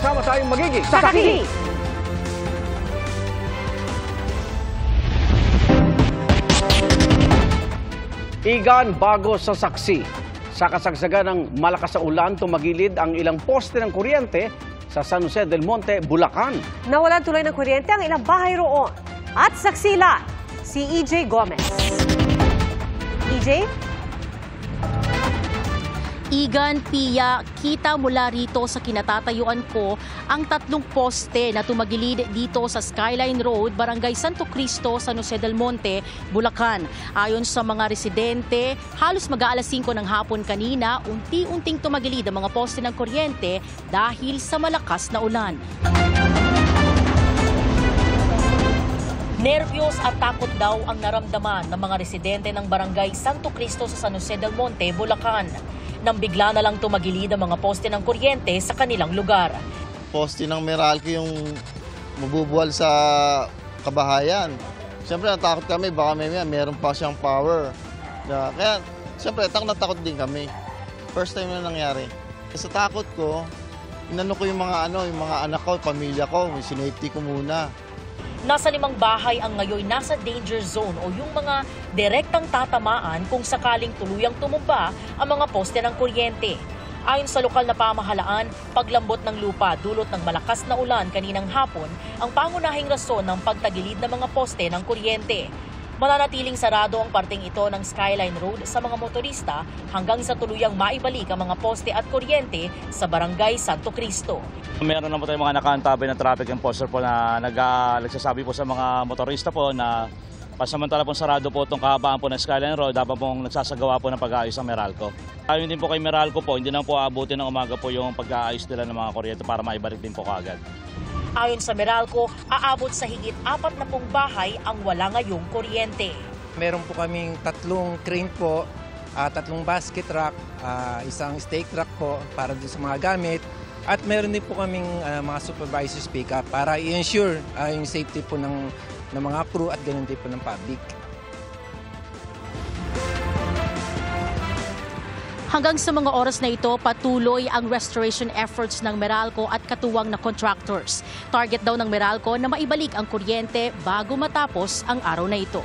Sama-sama tayong magiging Saksi! Igan bago sa saksi. Sa kasagsagan ng malakas na ulan, tumagilid ang ilang poste ng kuryente sa San Jose del Monte, Bulacan. Nawalan tuloy ng kuryente ang ilang bahay roon. At saksila, si EJ Gomez. EJ? Igan, Pia, kita mula rito sa kinatatayuan ko ang 3 poste na tumagilid dito sa Skyline Road, Barangay Santo Cristo, San Jose del Monte, Bulacan. Ayon sa mga residente, halos mag-aalas 5 ng hapon kanina, unti-unting tumagilid ang mga poste ng kuryente dahil sa malakas na ulan. Nervyos at takot daw ang naramdaman ng mga residente ng Barangay Santo Cristo sa San Jose del Monte, Bulacan, nang bigla na lang tumagilid ang mga poste ng kuryente sa kanilang lugar. Poste ng Meralco yung mabubuwal sa kabahayan. Siyempre natakot kami, baka meron pa siyang power. Kaya siyempre takot din kami. First time na nangyari. Sa takot ko, inano ko yung mga anak ko, pamilya ko, sinafety ko muna. Nasa 5 bahay ang ngayon nasa danger zone o yung mga direktang tatamaan kung sakaling tuluyang tumumba ang mga poste ng kuryente. Ayon sa lokal na pamahalaan, paglambot ng lupa dulot ng malakas na ulan kaninang hapon ang pangunahing rason ng pagtagilid ng mga poste ng kuryente. Mananatiling sarado ang parteng ito ng Skyline Road sa mga motorista hanggang sa tuluyang maibalik ang mga poste at kuryente sa Barangay Santo Cristo. Meron na po tayong mga nakaantabay ng traffic enforcer po na nagsasabi po sa mga motorista po na pasamantala pong sarado po itong kahabaan po ng Skyline Road, dapat pong nagsasagawa po ng pag-aayos ng Meralco. Ayon din po kay Meralco po, hindi na po aabutin ng umaga po yung pag-aayos nila ng mga kuryente para maibalik din po kaagad. Ayon sa Meralco, aabot sa higit 40 bahay ang wala ngayong kuryente. Meron po kaming 3 crane po, 3 basket rack, isang stake rack po para din sa mga gamit. At meron din po kaming mga supervisors pick-up para i-ensure yung safety po ng mga crew at ganun din po ng public. Hanggang sa mga oras na ito, patuloy ang restoration efforts ng Meralco at katuwang na contractors. Target daw ng Meralco na maibalik ang kuryente bago matapos ang araw na ito.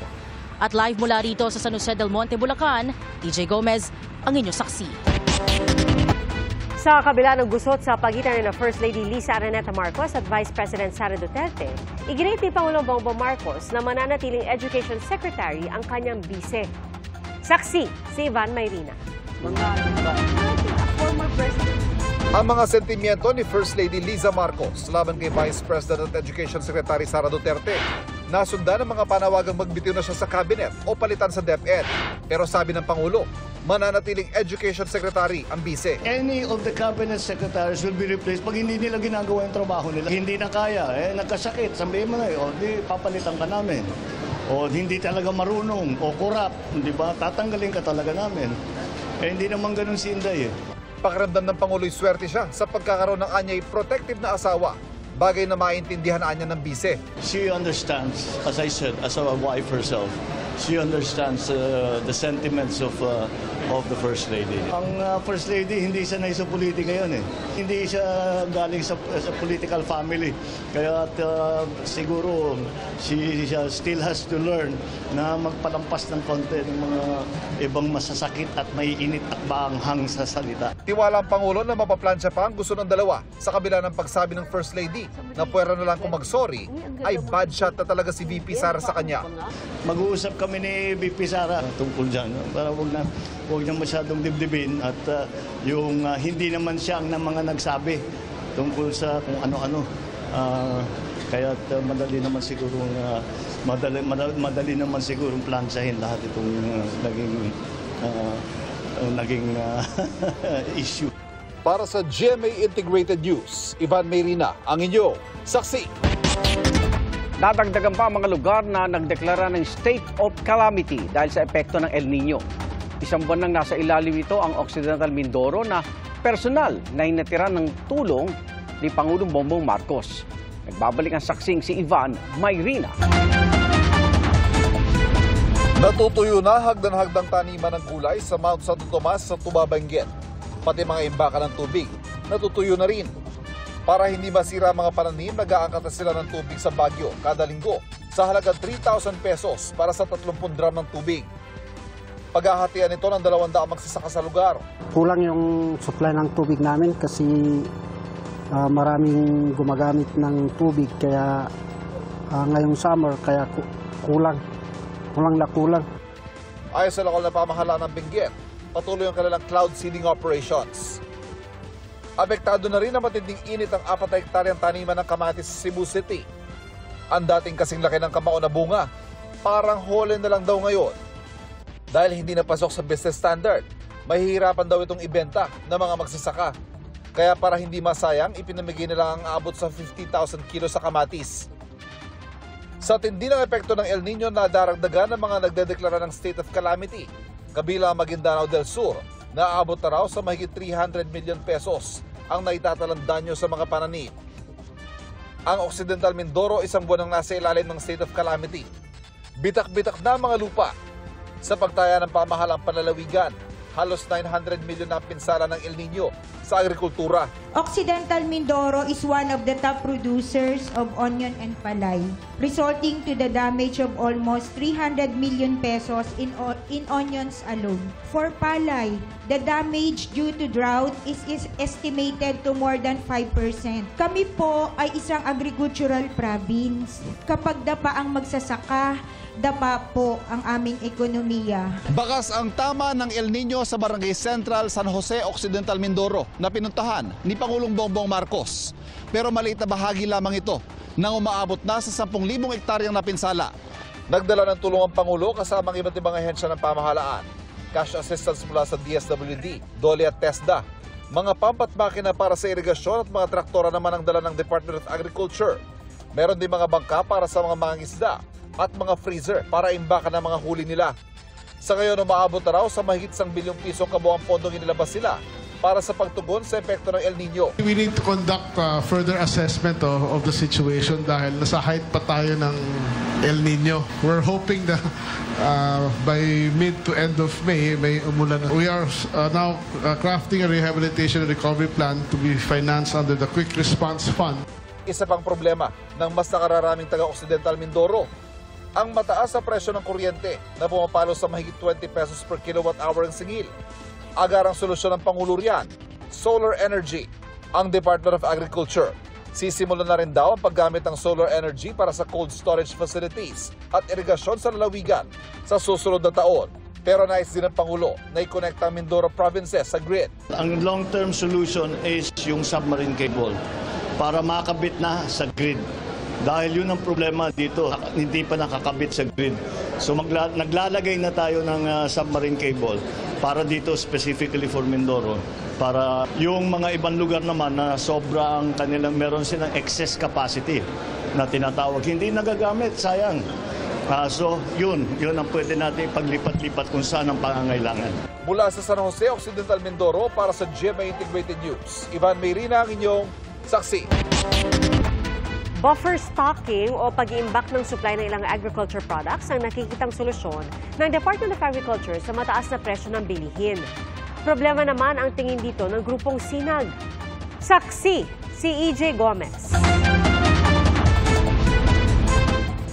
At live mula rito sa San Jose del Monte, Bulacan, EJ Gomez, ang inyong saksi. Sa kabila ng gusot sa pagitan ng First Lady Lisa Araneta Marcos at Vice President Sara Duterte, iginit ni Pangulong Bongbong Marcos na mananatiling Education Secretary ang kanyang bise. Saksi, si Ivan Mayrina. Ang mga sentimiento ni First Lady Liza Marcos laban kay Vice President at Education Secretary Sara Duterte. Nasundan ng mga panawagang magbitiw na siya sa cabinet o palitan sa DepEd. Pero sabi ng Pangulo, mananatiling Education Secretary ang bise. Any of the cabinet secretaries will be replaced pag hindi nila ginagawa yung trabaho nila. Hindi na kaya, nagkasakit, sabihin mo na, di papalitan ka namin. O hindi talaga marunong, o corrupt, di ba? Tatanggalin ka talaga namin. Hindi naman ganun si Inday. Pakiramdam ng Pangulo'y swerte siya sa pagkakaroon ng anyay protective na asawa. Bagay na maintindihan anya ng bise. She understands, as I said, as a wife herself, she understands the sentiments of the First Lady. Ang First Lady, hindi siya sa politika yun . Hindi siya galing sa political family. Kaya siguro, she still has to learn na magpalampas ng konti ng mga ibang masasakit at may init at baanghang sa salita. Tiwala ang Pangulo na mapaplansya pa ang gusto ng dalawa sa kabila ng pagsabi ng First Lady na puwera na lang kung mag-sorry ay bad shot na talaga si VP Sara sa kanya. Mag-uusap kami ni VP Sara tungkol dyan para huwag na masyadong dibdibin at yung hindi naman siya ang mga nagsabi tungkol sa kung ano-ano. Kaya madali naman siguro madali naman siguro plansahin lahat itong naging issue. Para sa GMA Integrated News, Ivan Mayrina, ang inyo, saksi. Nadagdagan pa ang mga lugar na nagdeklara ng state of calamity dahil sa epekto ng El Nino. Isang buwan nang nasa ilalim ito ang Occidental Mindoro na personal na hinatiran ng tulong ni Pangulong Bongbong Marcos. Nagbabalik ang saksing si Ivan Mayrina. Natutuyo na hagdan-hagdang taniman ng gulay sa Mount Santo Tomas sa Tuba, Benguet. Pati mga imbaka ng tubig, natutuyo na rin. Para hindi masira ang mga pananim, nag-aangkat na sila ng tubig sa Baguio kada linggo sa halagang 3,000 pesos para sa 30 drum ng tubig. Paghahatian ito ng 200 magsasaka sa lugar. Kulang yung supply ng tubig namin kasi maraming gumagamit ng tubig kaya ngayong summer kaya kulang na kulang. Ayon sa lokal na pamahalaan ng Benguet, patuloy ang kanilang cloud seeding operations. Apektado na rin ang matinding init ang 4 hektaryang taniman ng kamatis sa Cebu City. Ang dating kasing laki ng kamao na bunga, parang hole na lang daw ngayon. Dahil hindi napasok sa business standard, mahihirapan daw itong ibenta ng mga magsasaka. Kaya para hindi masayang, ipinamigay nila ang aabot sa 50,000 kilos sa kamatis. Sa tindi ng epekto ng El Nino, nadaragdagan ng mga nagdedeklara ng state of calamity, kabilang ang Maguindanao del Sur, na aabot na raw sa mahigit 300 million pesos ang naitatalang danyo sa mga pananim. Ang Occidental Mindoro, isang buwan nang nasa ilalim ng state of calamity. Bitak-bitak na ang mga lupa. Sa pagtaya ng pamahalang panlalawigan, halos 900 million ang pinsala ng El Nino sa agrikultura. Occidental Mindoro is one of the top producers of onion and palay, resulting to the damage of almost 300 million pesos in onions alone. For palay, the damage due to drought is estimated to more than 5%. Kami po ay isang agricultural province. Kapag dapa ang magsasaka, dapa po ang aming ekonomiya. Bakas ang tama ng El Nino sa Barangay Central, San Jose, Occidental Mindoro na pinuntahan ni Pangulong Bongbong Marcos. Pero maliit na bahagi lamang ito nang umaabot na sa 10,000 hektaryang napinsala. Nagdala ng tulong ang Pangulo kasama ang iba't ibang ahensya ng pamahalaan. Cash assistance mula sa DSWD, DOLE at TESDA. Mga pump at makina para sa irigasyon at mga traktora naman ang dala ng Department of Agriculture. Meron din mga bangka para sa mga mangingisda at mga freezer para imbakan ng mga huli nila. Sa ngayon, umaabot na raw sa mahigit 1 bilyong pisong kabuang pondong inilabas sila para sa pagtugon sa epekto ng El Nino. We need to conduct further assessment of the situation dahil nasa height pa tayo ng El Nino. We're hoping that by mid to end of May, may umulan. We are now crafting a rehabilitation and recovery plan to be financed under the Quick Response Fund. Isa pang problema ng mas nakararaming taga-Occidental Mindoro, ang mataas sa presyo ng kuryente na pumapalo sa mahigit 20 pesos per kilowatt-hour ang singil. Agarang solusyon ng Pangulo riyan, solar energy. Ang Department of Agriculture, sisimulan na rin daw ang paggamit ng solar energy para sa cold storage facilities at irigasyon sa lalawigan sa susunod na taon. Pero nais din ng Pangulo na i-connect ang Mindoro provinces sa grid. Ang long-term solution is yung submarine cable para makabit na sa grid. Dahil yun ang problema dito, hindi pa nakakabit sa grid. So naglalagay na tayo ng submarine cable para dito specifically for Mindoro. Para yung mga ibang lugar naman na sobra ang kanilang, meron silang excess capacity na tinatawag. Hindi nagagamit, sayang. So yun ang pwede natin paglipat-lipat kung saan ang pangangailangan. Mula sa San Jose, Occidental Mindoro, para sa GMA Integrated News, Ivan Mayrina ang inyong saksi. Buffer stocking o pag-iimbak ng supply ng ilang agriculture products ang nakikitang solusyon ng Department of Agriculture sa mataas na presyo ng bilihin. Problema naman ang tingin dito ng grupong Sinag. Saksi, si EJ Gomez.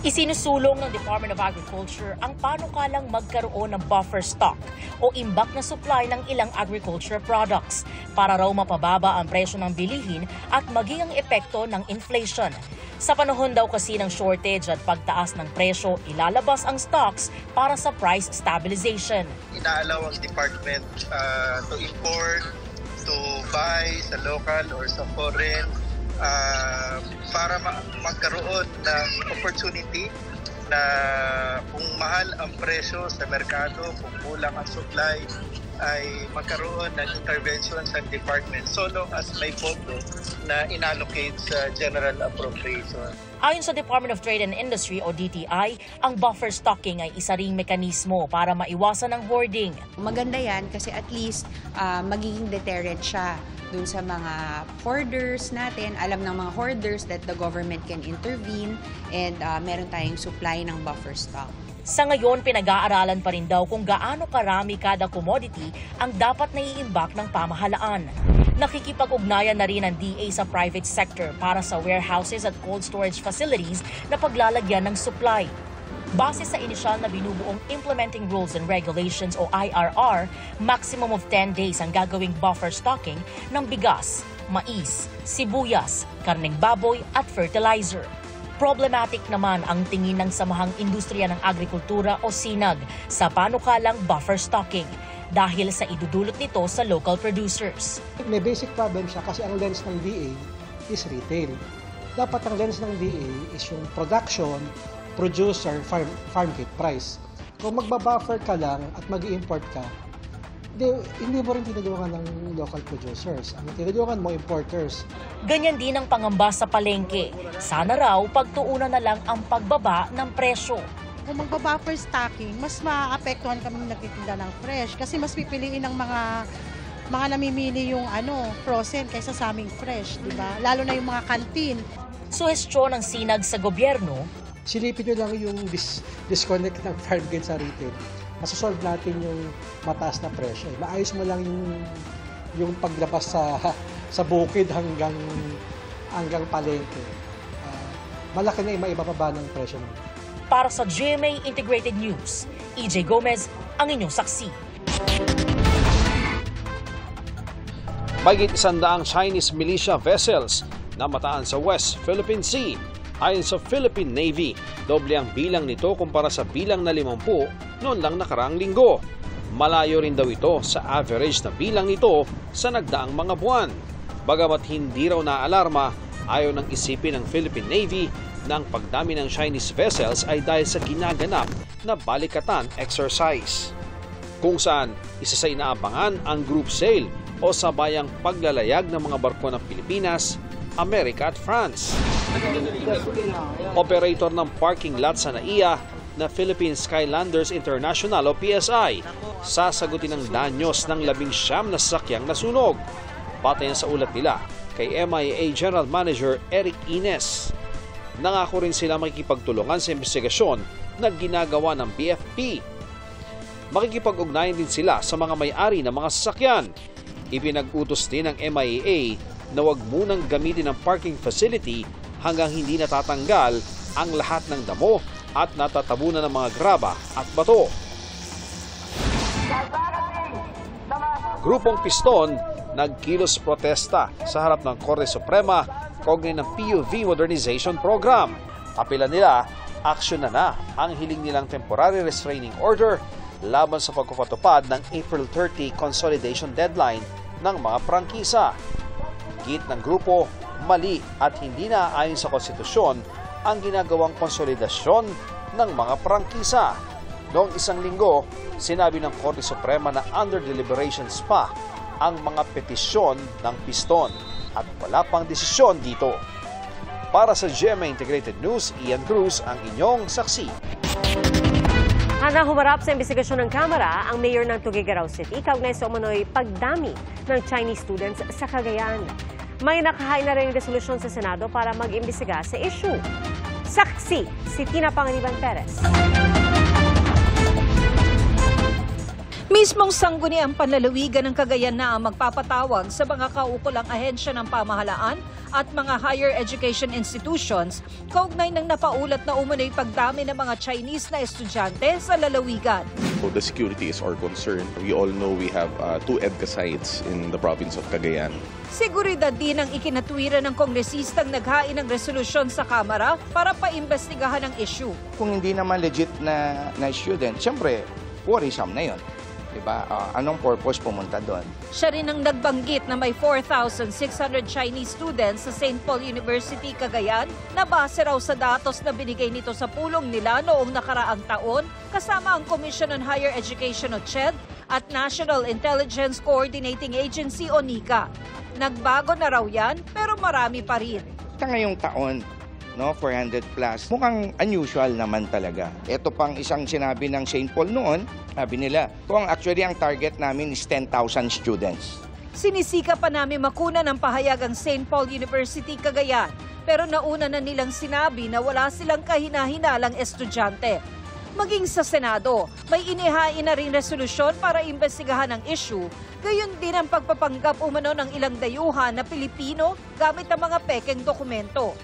Isinusulong ng Department of Agriculture ang panukalang magkaroon ng buffer stock o imbak na supply ng ilang agriculture products para raw mapababa ang presyo ng bilihin at maging ang epekto ng inflation. Sa panahon daw kasi ng shortage at pagtaas ng presyo, ilalabas ang stocks para sa price stabilization. Inaalaw ang department to import, to buy sa local or sa foreign para magkaroon ng opportunity na kung mahal ang presyo sa merkado, kung kulang ang supply, ay magkaroon ng intervention sa department so long as may pondo na inallocate sa general appropriation. Ayon sa Department of Trade and Industry o DTI, ang buffer stocking ay isa ring mekanismo para maiwasan ang hoarding. Maganda yan kasi at least magiging deterrent siya dun sa mga hoarders natin. Alam ng mga hoarders that the government can intervene and meron tayong supply ng buffer stock. Sa ngayon, pinag-aaralan pa rin daw kung gaano karami kada commodity ang dapat naiimbak ng pamahalaan. Nakikipag-ugnayan na rin ang DA sa private sector para sa warehouses at cold storage facilities na paglalagyan ng supply. Base sa inisyal na binubuong Implementing Rules and Regulations o IRR, maximum of 10 days ang gagawing buffer stocking ng bigas, mais, sibuyas, karneng baboy at fertilizer. Problematic naman ang tingin ng Samahang Industriya ng Agrikultura o SINAG sa panukalang buffer stocking dahil sa idudulot nito sa local producers. May basic problem siya kasi ang lens ng DA is retail. Dapat ang lens ng DA is yung production, producer, farm gate price. Kung magbabuffer ka lang at mag-i-import ka, hindi mo rin tinulungan ng local producers. Ang tinulungan mo, importers. Ganyan din ang pangamba sa palengke. Sana raw pagtuunan na lang ang pagbaba ng presyo. Kung magbabuffer stocking, mas maapektuhan kami nagtitinda ng fresh kasi mas pipiliin ng mga namimili yung frozen kaysa sa aming fresh, di ba? Lalo na yung mga kantin. Suhestyon ng SINAG sa gobyerno, silipin nyo lang yung disconnect ng farm gate sa retail. Masasolve natin yung mataas na presyo. Maayos mo lang yung paglabas sa bukid hanggang palengke. Malaki na maibababa ng presyo. Para sa GMA Integrated News, EJ Gomez, ang inyong saksi. Mahigit 100 Chinese militia vessels na mataan sa West Philippine Sea. Ayon sa Philippine Navy, doble ang bilang nito kumpara sa bilang na 50 noon lang nakaraang linggo. Malayo rin daw ito sa average na bilang nito sa nagdaang mga buwan. Bagamat hindi raw naalarma, ayaw nang isipin ng Philippine Navy na ang pagdami ng Chinese vessels ay dahil sa ginaganap na balikatan exercise. Kung saan isa sa inaabangan ang group sail o sabayang paglalayag ng mga barko ng Pilipinas, Amerika at France. Operator ng parking lot sa NAIA na Philippine Skylanders International o PSI, sasagutin ng danyos ng 19 na sasakyang nasunog. Batay sa ulat nila kay MIA General Manager Eric Ines. Nangako rin sila makikipagtulungan sa investigasyon na ginagawa ng BFP. Makikipag-ugnayan din sila sa mga may-ari ng mga sasakyan. Ipinag-utos din ng MIA na huwag munang gamitin ang parking facility hanggang hindi natatanggal ang lahat ng damo at natatabunan ng mga graba at bato. Grupong Piston nagkilos protesta sa harap ng Korte Suprema kaugnay ng PUV Modernization Program. Apela nila, aksyon na ang hiling nilang temporary restraining order laban sa pagpapatupad ng April 30 consolidation deadline ng mga prangkisa. Git ng grupo, mali at hindi naaayon sa konstitusyon ang ginagawang konsolidasyon ng mga prangkisa. Noong isang linggo, sinabi ng Korte Suprema na under deliberations pa ang mga petisyon ng Piston at wala pang desisyon dito. Para sa GMA Integrated News, Ian Cruz ang inyong saksi. Handa humarap sa investigasyon ng Kamara ang mayor ng Tuguegarao City kaugnay sa umano'y pagdami ng Chinese students sa Cagayan. May nakahain na rin resolusyon sa Senado para mag-imbestiga sa issue. Saksi, si Tina Panganiban Perez. Mismong sangguni ang panlalawigan ng Cagayan na magpapatawag sa mga kaukulang ahensya ng pamahalaan at mga higher education institutions kaugnay ng napaulat na umano'y pagdami ng mga Chinese na estudyante sa lalawigan. The security is our concern. We all know we have 2 EDCA sites in the province of Cagayan. Seguridad din ang ikinatwira ng kongresistang naghain ng resolusyon sa Kamara para paimbestigahan ang issue. Kung hindi naman legit na student, siyempre, worrisome na yun. Diba? Anong purpose pumunta doon? Siya rin ang nagbanggit na may 4,600 Chinese students sa St. Paul University, Cagayan na base raw sa datos na binigay nito sa pulong nila noong nakaraang taon kasama ang Commission on Higher Education o CHED at National Intelligence Coordinating Agency o NICA. Nagbago na raw yan pero marami pa rin. Sa ngayong taon, 400 plus. Mukhang unusual naman talaga. Ito pang isang sinabi ng St. Paul noon, sabi nila, kung actually ang target namin is 10,000 students. Sinisika pa namin makuna ng pahayag ang St. Paul University, Cagayan. Pero nauna na nilang sinabi na wala silang kahinahinalang estudyante. Maging sa Senado, may inihain na rin resolusyon para imbestigahan ang issue, gayon din ang pagpapanggap umano ng ilang dayuhan na Pilipino gamit ang mga pekeng dokumento.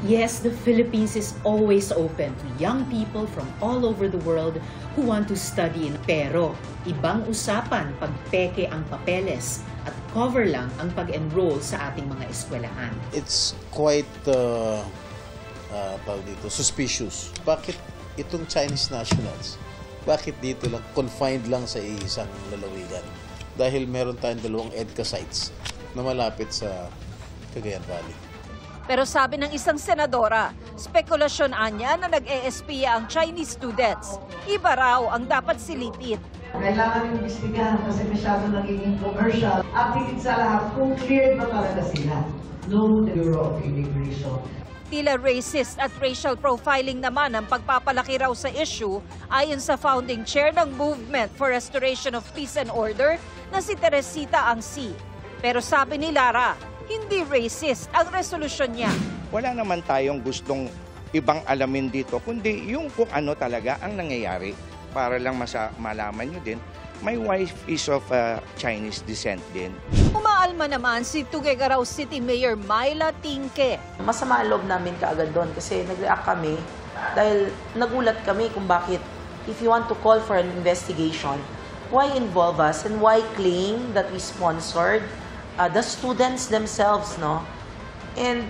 Yes, the Philippines is always open to young people from all over the world who want to study. Pero ibang usapan pag peke ang papeles at cover lang ang pag-enroll sa ating mga eskwelahan. It's quite suspicious. Bakit itong Chinese nationals, bakit dito lang, confined lang sa isang lalawigan? Dahil meron tayong 2 EDCA sites na malapit sa Cagayan Valley. Pero sabi ng isang senadora, spekulasyon anya na nag-ESPya ang Chinese students. Iba raw ang dapat silipin. Kailangan yung imbestigahan kasi masyado nagiging commercial. At higit sa lahat, kung cleared ba talaga sila? No, the Bureau of Immigration. Tila racist at racial profiling naman ang pagpapalaki raw sa issue ayon sa founding chair ng Movement for Restoration of Peace and Order na si Teresita Angsi. Pero sabi ni Lara, hindi racist ang resolusyon niya. Wala naman tayong gustong ibang alamin dito, kundi yung kung ano talaga ang nangyayari. Para lang malaman nyo din, my wife is of Chinese descent din. Umaalma naman si Tuguegarao City Mayor Myla Tingke. Masama ang loob namin kaagad doon kasi nag-react kami dahil nagulat kami kung bakit if you want to call for an investigation, why involve us and why claim that we sponsored the students themselves, no? And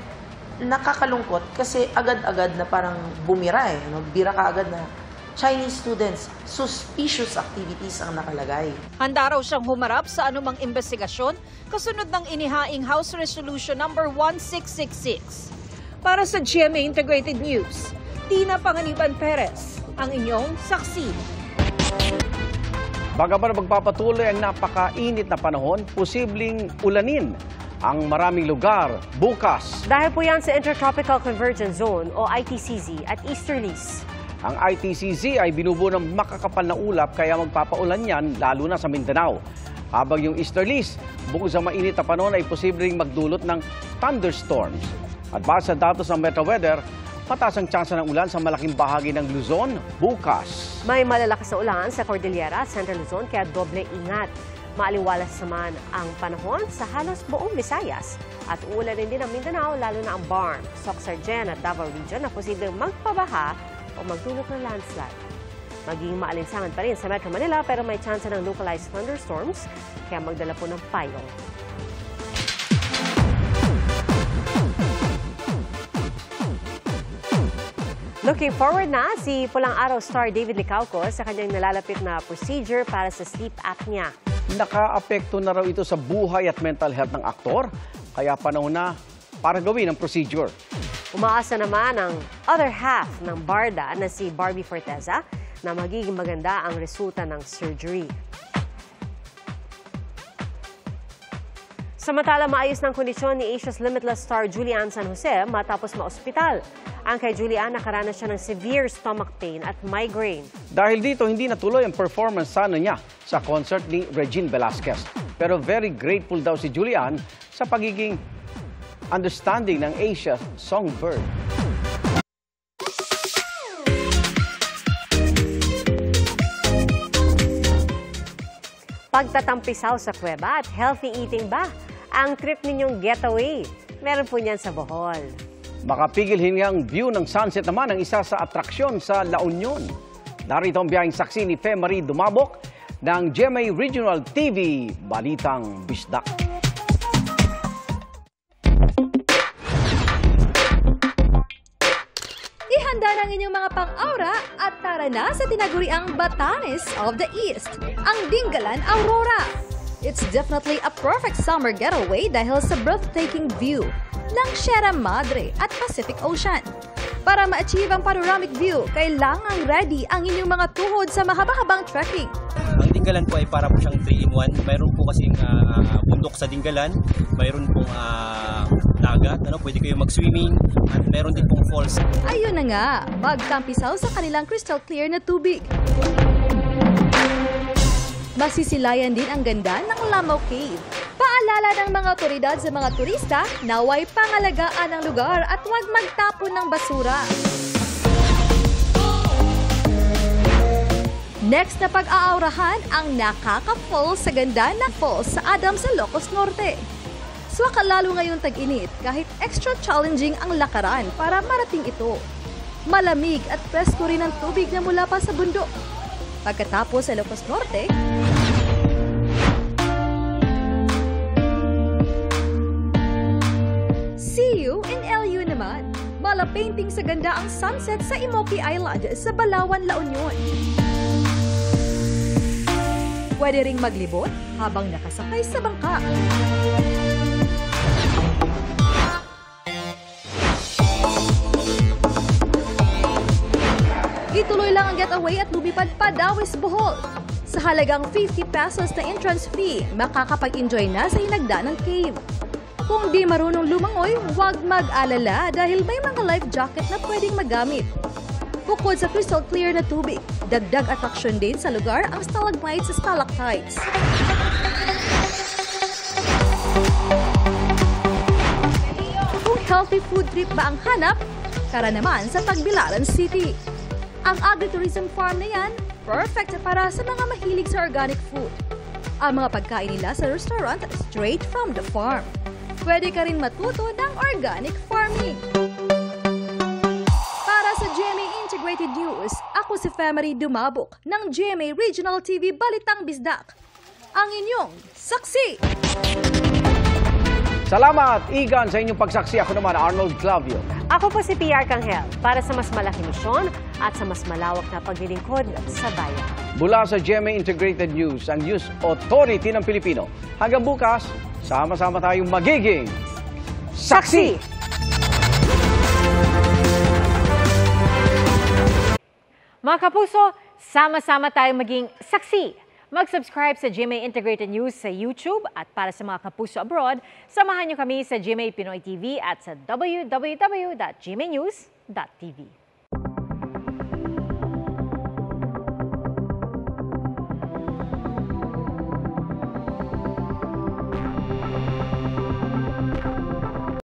nakakalungkot kasi agad-agad na parang bumira no? Bira ka agad na Chinese students, suspicious activities ang nakalagay. Handa raw siyang humarap sa anumang investigasyon kasunod ng inihaing House Resolution number 1666. Para sa GMA Integrated News, Tina Panganiban Perez, ang inyong saksi. Bagaman magpapatuloy ang napakainit na panahon, posibleng ulanin ang maraming lugar bukas. Dahil po yan sa Intertropical Convergence Zone o ITCZ at Easterlies. Ang ITCZ ay binubuo ng makakapal na ulap kaya magpapaulan yan lalo na sa Mindanao. Habang yung Easterlies, bukod sa mainit na panahon ay posibleng magdulot ng thunderstorms. At base sa datos ng Metro Weather, mataas ang tsansa ng ulan sa malaking bahagi ng Luzon bukas. May malalakas na ulan sa Cordillera at Central Luzon kaya doble ingat. Maaliwalas naman ang panahon sa halos buong Visayas. At uulan din ang Mindanao lalo na ang Barm, Soc-Sargen at Davao Region na posibleng magpabaha o magdulot ng landslide. Maging maalinsangan pa rin sa Metro Manila pero may chance ng localized thunderstorms kaya magdala po ng payong. Looking forward na si Pulang Araw star David Licauco sa kanyang nalalapit na procedure para sa sleep apnea. Nakaapekto na raw ito sa buhay at mental health ng aktor kaya panahon na para gawin ang procedure. Umaasa naman ang other half ng barda na si Barbie Forteza na magiging maganda ang resulta ng surgery. Samantala, maayos ng kondisyon ni Asia's Limitless star Julian San Jose matapos ma-ospital. Ang kay Julian, nakaranas siya ng severe stomach pain at migraine. Dahil dito, hindi natuloy ang performance sana niya sa concert ni Regine Velasquez. Pero very grateful daw si Julian sa pagiging understanding ng Asia Songbird. Pagtatampisaw sa kuweba at healthy eating ba ang trip ninyong getaway? Meron po niyan sa Bohol. Makapigil hingang view ng sunset naman ang isa sa atraksyon sa La Union. Narito ang biyaheng saksi ni Fe Marie Dumabok ng GMA Regional TV, Balitang Bisdak. Ihanda ng inyong mga pang-aura at tara na sa tinaguriang Batanes of the East, ang Dingalan Aurora. It's definitely a perfect summer getaway dahil sa breathtaking view ng Sierra Madre at Pacific Ocean. Para ma-achieve ang panoramic view, kailangang ready ang inyong mga tuhod sa mahaba-habang trekking. Ang Dingalan po ay para po siyang 3-in-1. Mayroon po kasing bundok sa Dingalan, mayroon pong dagat, pwede kayo mag-swimming, at mayroon din pong falls. Ayun na nga, magtampisaw sa kanilang crystal clear na tubig. Masisilayan din ang ganda ng Lamau Cave. Paalala ng mga otoridad sa mga turista na naway pangalagaan ng lugar at huwag magtapon ng basura. Next na pag-aaurahan ang nakaka-fall sa ganda na falls sa Adams sa Ilocos Norte. Swaka lalo ngayong tag-init kahit extra challenging ang lakaran para marating ito. Malamig at presko rin ang tubig na mula pa sa bundok. Pagkatapos sa Ilocos Norte, see you in LU naman. Malapainting sa ganda ang sunset sa Imoki Island sa Balawan, La Union. Pwede ring maglibot habang nakasakay sa bangka. Ituloy lang ang getaway at lumipad pa Dawis, Bohol. Sa halagang 50 pesos na entrance fee, makakapag-enjoy na sa hinagda ng cave. Kung di marunong lumangoy, huwag mag-alala dahil may mga life jacket na pwedeng magamit. Bukod sa crystal clear na tubig, dagdag attraction din sa lugar ang stalagmites at stalactites. Kung healthy food trip ba ang hanap, tara naman sa Tagbilaran City. Ang agritourism farm na yan, perfect para sa mga mahilig sa organic food. Ang mga pagkain nila sa restaurant straight from the farm. Pwede ka rin matuto ng organic farming. Para sa GMA Integrated News, ako si Femery Dumabok ng GMA Regional TV Balitang Bisdak. Ang inyong saksi! Salamat, Igan, sa inyong pagsaksi. Ako naman, Arnold Clavio. Ako po si PR Kanghel para sa mas malaking misyon at sa mas malawak na paglilingkod sa bayan. Mula sa GMA Integrated News, ang News Authority ng Pilipino. Hanggang bukas, sama-sama tayong magiging saksi! Mga kapuso, sama-sama tayong maging saksi. Mag-subscribe sa GMA Integrated News sa YouTube at para sa mga kapuso abroad, samahan niyo kami sa GMA Pinoy TV at sa www.gmanews.tv.